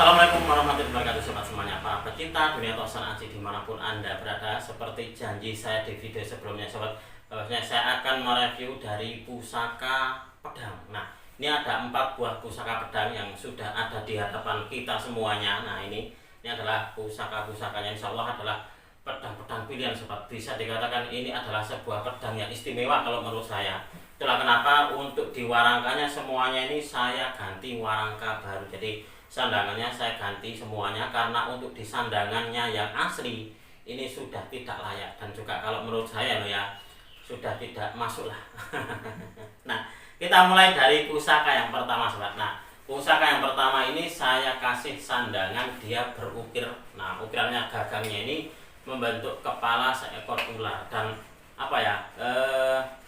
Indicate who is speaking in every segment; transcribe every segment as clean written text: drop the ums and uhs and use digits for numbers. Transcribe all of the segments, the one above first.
Speaker 1: Assalamualaikum warahmatullahi wabarakatuh sobat semuanya, para pecinta dunia tosan aji dimanapun anda berada. Seperti janji saya di video sebelumnya sobat, bahwasanya saya akan mereview dari pusaka pedang. Nah, ini ada 4 buah pusaka pedang yang sudah ada di hadapan kita semuanya. Nah, ini adalah pusaka-pusakanya, insya Allah adalah pedang-pedang pilihan sobat. Bisa dikatakan ini adalah sebuah pedang yang istimewa kalau menurut saya. Itulah kenapa untuk diwarangkannya semuanya ini saya ganti warangka baru. Jadi sandangannya saya ganti semuanya karena untuk disandangannya yang asli ini sudah tidak layak, dan juga kalau menurut saya loh ya, sudah tidak masuk lah. Nah, kita mulai dari pusaka yang pertama sobat. Nah, pusaka yang pertama ini saya kasih sandangan dia berukir. Nah, ukirannya gagangnya ini membentuk kepala seekor ular, dan apa ya,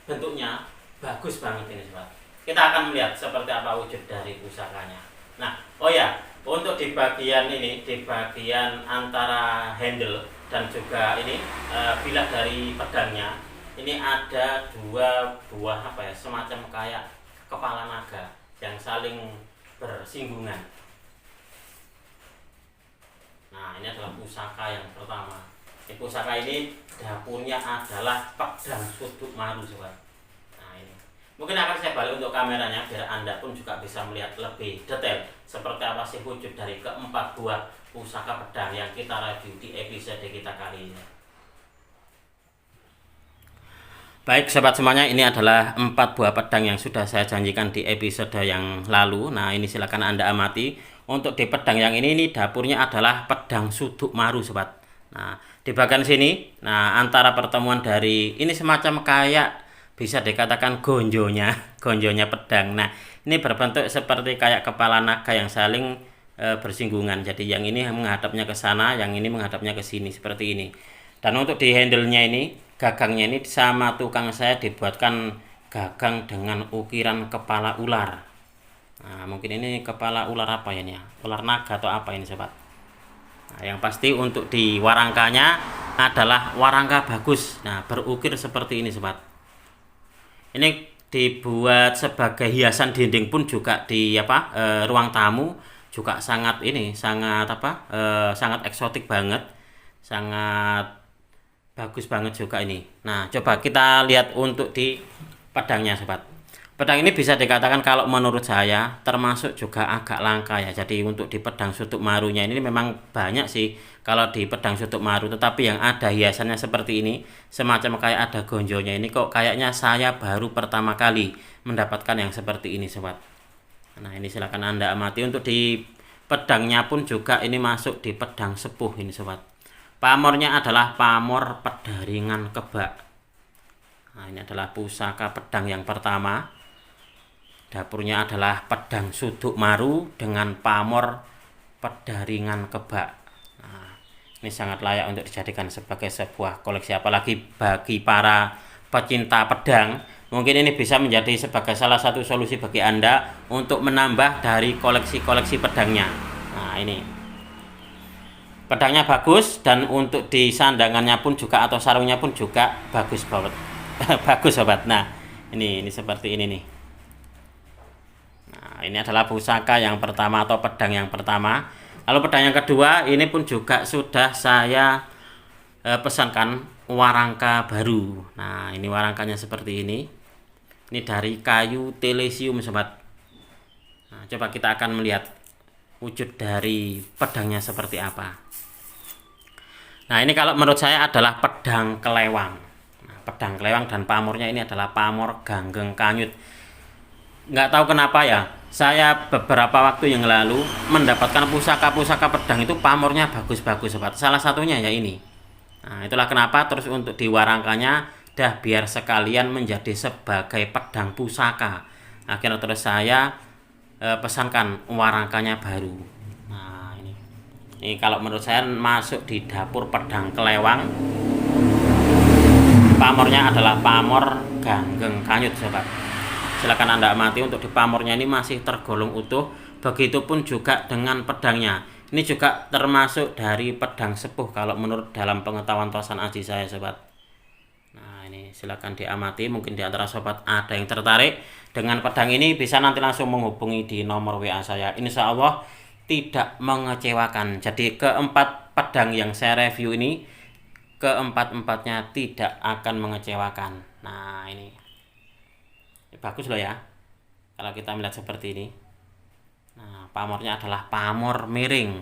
Speaker 1: bentuknya bagus banget ini sobat. Kita akan melihat seperti apa wujud dari pusakanya. Nah, oh ya, untuk di bagian ini, di bagian antara handle dan juga ini bilah dari pedangnya, ini ada 2 buah apa ya, semacam kayak kepala naga yang saling bersinggungan. Nah, ini adalah pusaka yang pertama. Di pusaka ini dapurnya adalah pedang suduk maru sobat. Mungkin akan saya balik untuk kameranya biar anda pun juga bisa melihat lebih detail seperti apa sih wujud dari keempat buah pusaka pedang yang kita review di episode kita kali ini. Baik sobat semuanya, ini adalah 4 buah pedang yang sudah saya janjikan di episode yang lalu. Nah, ini silakan anda amati. Untuk di pedang yang ini dapurnya adalah pedang suduk maru sobat. Nah, di bagian sini, nah antara pertemuan dari ini semacam kayak bisa dikatakan gonjonya pedang. Nah, ini berbentuk seperti kayak kepala naga yang saling bersinggungan. Jadi yang ini menghadapnya ke sana, yang ini menghadapnya ke sini seperti ini. Dan untuk di handle-nya ini, gagangnya ini sama tukang saya dibuatkan gagang dengan ukiran kepala ular. Nah, mungkin ini kepala ular apa ya ini ya? Ular naga atau apa ini sobat? Nah, yang pasti untuk di warangkanya adalah warangka bagus. Nah, berukir seperti ini sobat. Ini dibuat sebagai hiasan dinding pun juga di ruang tamu juga sangat sangat eksotik banget, sangat bagus banget juga ini. Nah, coba kita lihat untuk di pedangnya sobat. Pedang ini bisa dikatakan kalau menurut saya termasuk juga agak langka ya. Jadi untuk di pedang suduk marunya ini memang banyak sih kalau di pedang suduk maru, tetapi yang ada hiasannya seperti ini, semacam kayak ada gonjonya ini, kok kayaknya saya baru pertama kali mendapatkan yang seperti ini sobat. Nah, ini silakan anda amati. Untuk di pedangnya pun juga ini masuk di pedang sepuh ini sobat. Pamornya adalah pamor pedaringan kebak. Nah, ini adalah pusaka pedang yang pertama. Dapurnya adalah pedang suduk maru dengan pamor pedaringan kebak. Nah, ini sangat layak untuk dijadikan sebagai sebuah koleksi, apalagi bagi para pecinta pedang. Mungkin ini bisa menjadi sebagai salah satu solusi bagi anda untuk menambah dari koleksi-koleksi pedangnya. Nah, ini pedangnya bagus, dan untuk di sandangannya pun juga atau sarungnya pun juga bagus banget. Bagus sobat. Nah, ini seperti ini nih. Nah, ini adalah pusaka yang pertama atau pedang yang pertama. Lalu pedang yang kedua ini pun juga sudah saya pesankan warangka baru. Nah, ini warangkanya seperti ini. Ini dari kayu telesium sobat. Nah, coba kita akan melihat wujud dari pedangnya seperti apa. Nah, ini kalau menurut saya adalah pedang kelewang. Nah, pedang kelewang dan pamornya ini adalah pamor ganggeng kanyut. Nggak tahu kenapa ya, saya beberapa waktu yang lalu mendapatkan pusaka-pusaka pedang itu pamornya bagus-bagus sobat. Salah satunya ya ini. Nah, itulah kenapa terus untuk di warangkanya dah biar sekalian menjadi sebagai pedang pusaka. Akhirnya terus saya pesankan warangkanya baru. Nah, ini kalau menurut saya masuk di dapur pedang kelewang. Pamornya adalah pamor ganggeng kanyut sobat. Silakan anda amati. Untuk di pamornya ini masih tergolong utuh. Begitupun juga dengan pedangnya. Ini juga termasuk dari pedang sepuh kalau menurut dalam pengetahuan tosan aji saya sobat. Nah, ini silakan diamati. Mungkin di antara sobat ada yang tertarik dengan pedang ini, bisa nanti langsung menghubungi di nomor WA saya. Insya Allah tidak mengecewakan. Jadi keempat pedang yang saya review ini, keempat-empatnya tidak akan mengecewakan. Nah ini bagus loh ya, kalau kita melihat seperti ini. Nah, pamornya adalah pamor miring,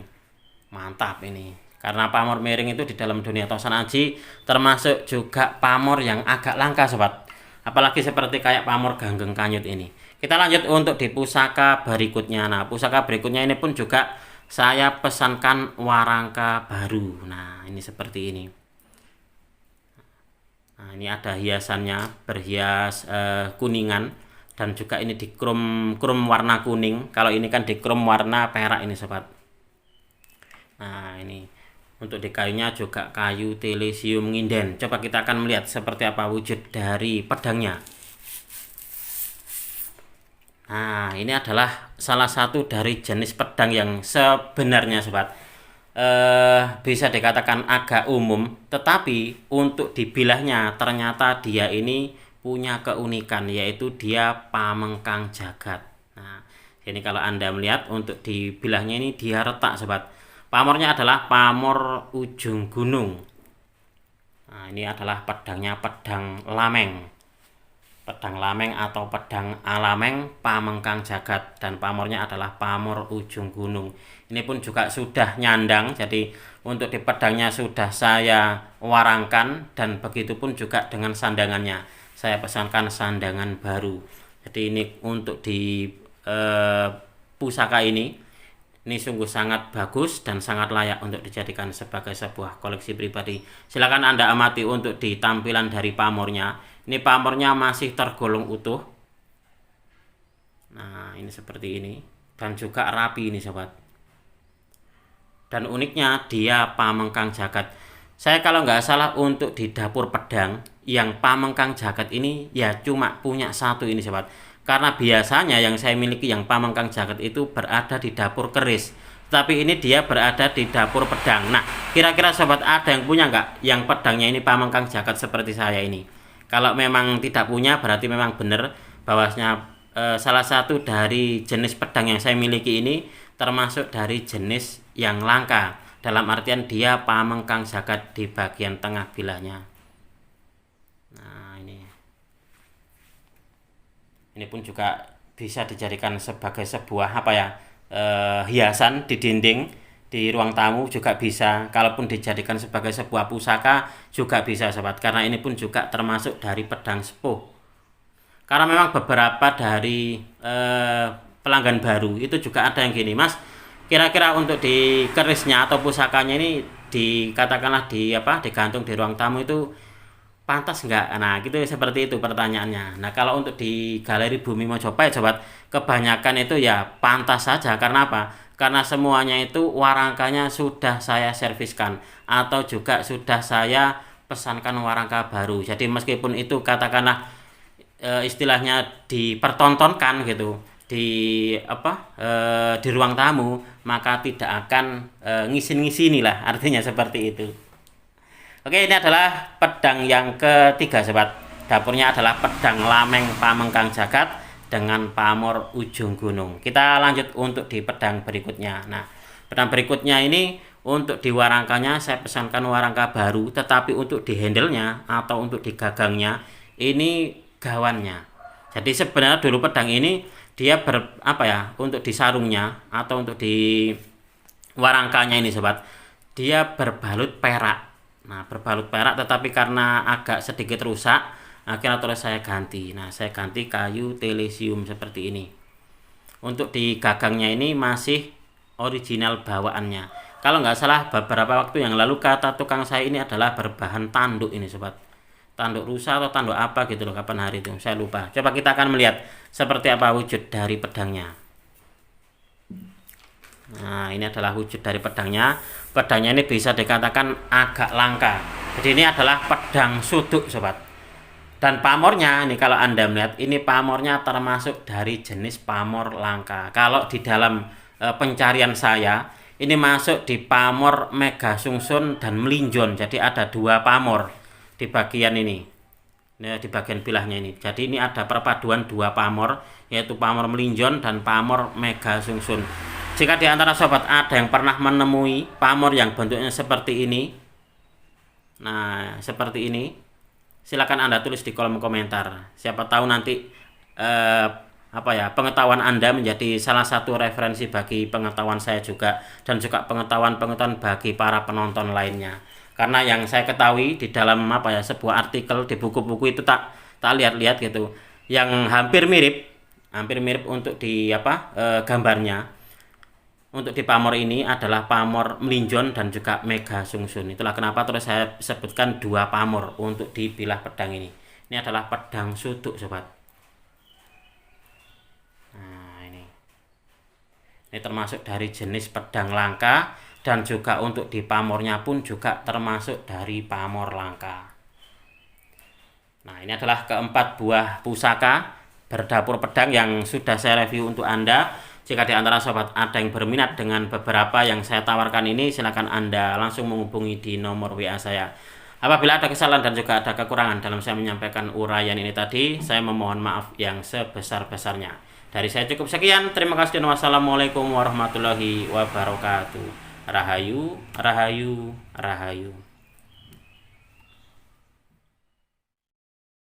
Speaker 1: mantap ini. Karena pamor miring itu di dalam dunia Tosan Aji termasuk juga pamor yang agak langka sobat. Apalagi seperti kayak pamor Ganggeng Kanyut ini. Kita lanjut untuk di pusaka berikutnya. Nah, pusaka berikutnya ini pun juga saya pesankan warangka baru. Nah, ini seperti ini. Nah, ini ada hiasannya, berhias kuningan, dan juga ini di krom warna kuning. Kalau ini kan di krom warna perak ini sobat. Nah, ini untuk di kayunya juga kayu telesium nginden. Coba kita akan melihat seperti apa wujud dari pedangnya. Nah, ini adalah salah satu dari jenis pedang yang sebenarnya sobat, bisa dikatakan agak umum, tetapi untuk dibilahnya ternyata dia ini punya keunikan, yaitu dia pamengkang jagat. Nah, ini kalau Anda melihat untuk dibilahnya ini dia retak sobat. Pamornya adalah pamor ujung gunung. Nah, ini adalah pedangnya, pedang lameng. Pedang lameng atau pedang alameng pamengkang jagat, dan pamornya adalah pamor ujung gunung. Ini pun juga sudah nyandang, jadi untuk di pedangnya sudah saya warangkan, dan begitu pun juga dengan sandangannya. Saya pesankan sandangan baru. Jadi ini untuk di pusaka ini sungguh sangat bagus dan sangat layak untuk dijadikan sebagai sebuah koleksi pribadi. Silakan Anda amati untuk di tampilan dari pamornya. Ini pamornya masih tergolong utuh. Nah, ini seperti ini. Dan juga rapi ini sobat. Dan uniknya dia pamengkang jagat. Saya kalau nggak salah untuk di dapur pedang yang pamengkang jagat ini ya cuma punya satu ini sobat. Karena biasanya yang saya miliki yang pamengkang jagat itu berada di dapur keris. Tapi ini dia berada di dapur pedang. Nah, kira-kira sobat ada yang punya nggak yang pedangnya ini pamengkang jagat seperti saya ini? Kalau memang tidak punya, berarti memang benar bahwasanya salah satu dari jenis pedang yang saya miliki ini termasuk dari jenis yang langka. Dalam artian dia pamengkang jagat di bagian tengah bilahnya. Nah, ini pun juga bisa dijadikan sebagai sebuah hiasan di dinding di ruang tamu juga bisa. Kalaupun dijadikan sebagai sebuah pusaka juga bisa sobat, karena ini pun juga termasuk dari pedang sepuh. Karena memang beberapa dari pelanggan baru itu juga ada yang gini, Mas, kira-kira untuk di kerisnya atau pusakanya ini dikatakanlah digantung di ruang tamu itu pantas enggak? Nah, gitu seperti itu pertanyaannya. Nah, kalau untuk di Galeri Bumi Mojopahit sobat, kebanyakan itu ya pantas saja. Karena apa? Karena semuanya itu warangkanya sudah saya serviskan atau juga sudah saya pesankan warangka baru. Jadi meskipun itu katakanlah istilahnya dipertontonkan gitu di ruang tamu, maka tidak akan ngisin-ngisini lah, artinya seperti itu. Oke, ini adalah pedang yang ketiga sobat. Dapurnya adalah pedang lameng pamengkang jagat dengan pamor ujung gunung. Kita lanjut untuk di pedang berikutnya. Nah, pedang berikutnya ini untuk di warangkanya saya pesankan warangka baru, tetapi untuk di handle-nya atau untuk di gagangnya ini gawannya. Jadi sebenarnya dulu pedang ini dia untuk di sarungnya atau untuk di warangkanya ini sobat, dia berbalut perak. Nah, berbalut perak, tetapi karena agak sedikit rusak, akhirnya terus saya ganti. Nah, saya ganti kayu telesium seperti ini. Untuk di gagangnya ini masih original bawaannya. Kalau nggak salah beberapa waktu yang lalu kata tukang saya ini adalah berbahan tanduk ini sobat. Tanduk rusa atau tanduk apa gitu loh, kapan hari itu saya lupa. Coba kita akan melihat seperti apa wujud dari pedangnya. Nah, ini adalah wujud dari pedangnya. Pedangnya ini bisa dikatakan agak langka. Jadi ini adalah pedang suduk sobat. Dan pamornya ini kalau Anda melihat, ini pamornya termasuk dari jenis pamor langka. Kalau di dalam pencarian saya, ini masuk di pamor Mega Sungsun dan Melinjon. Jadi ada dua pamor di bagian ini. Di bagian bilahnya ini. Jadi ini ada perpaduan dua pamor, yaitu pamor Melinjon dan pamor Mega Sungsun. Jika di antara sobat ada yang pernah menemui pamor yang bentuknya seperti ini, nah seperti ini, silakan Anda tulis di kolom komentar. Siapa tahu nanti pengetahuan Anda menjadi salah satu referensi bagi pengetahuan saya juga, dan juga pengetahuan bagi para penonton lainnya. Karena yang saya ketahui di dalam sebuah artikel di buku-buku itu tak lihat-lihat gitu, yang hampir mirip untuk di gambarnya. Untuk di pamor ini adalah pamor melinjon dan juga mega sungsun. Itulah kenapa terus saya sebutkan dua pamor untuk di bilah pedang ini. Ini adalah pedang suduk, sobat. Nah, ini termasuk dari jenis pedang langka, dan juga untuk di pamornya pun juga termasuk dari pamor langka. Nah, ini adalah keempat buah pusaka berdapur pedang yang sudah saya review untuk Anda. Jika di antara sobat ada yang berminat dengan beberapa yang saya tawarkan ini, silakan Anda langsung menghubungi di nomor WA saya. Apabila ada kesalahan dan juga ada kekurangan dalam saya menyampaikan uraian ini tadi, saya memohon maaf yang sebesar-besarnya. Dari saya cukup sekian. Terima kasih dan wassalamualaikum warahmatullahi wabarakatuh. Rahayu, rahayu, rahayu.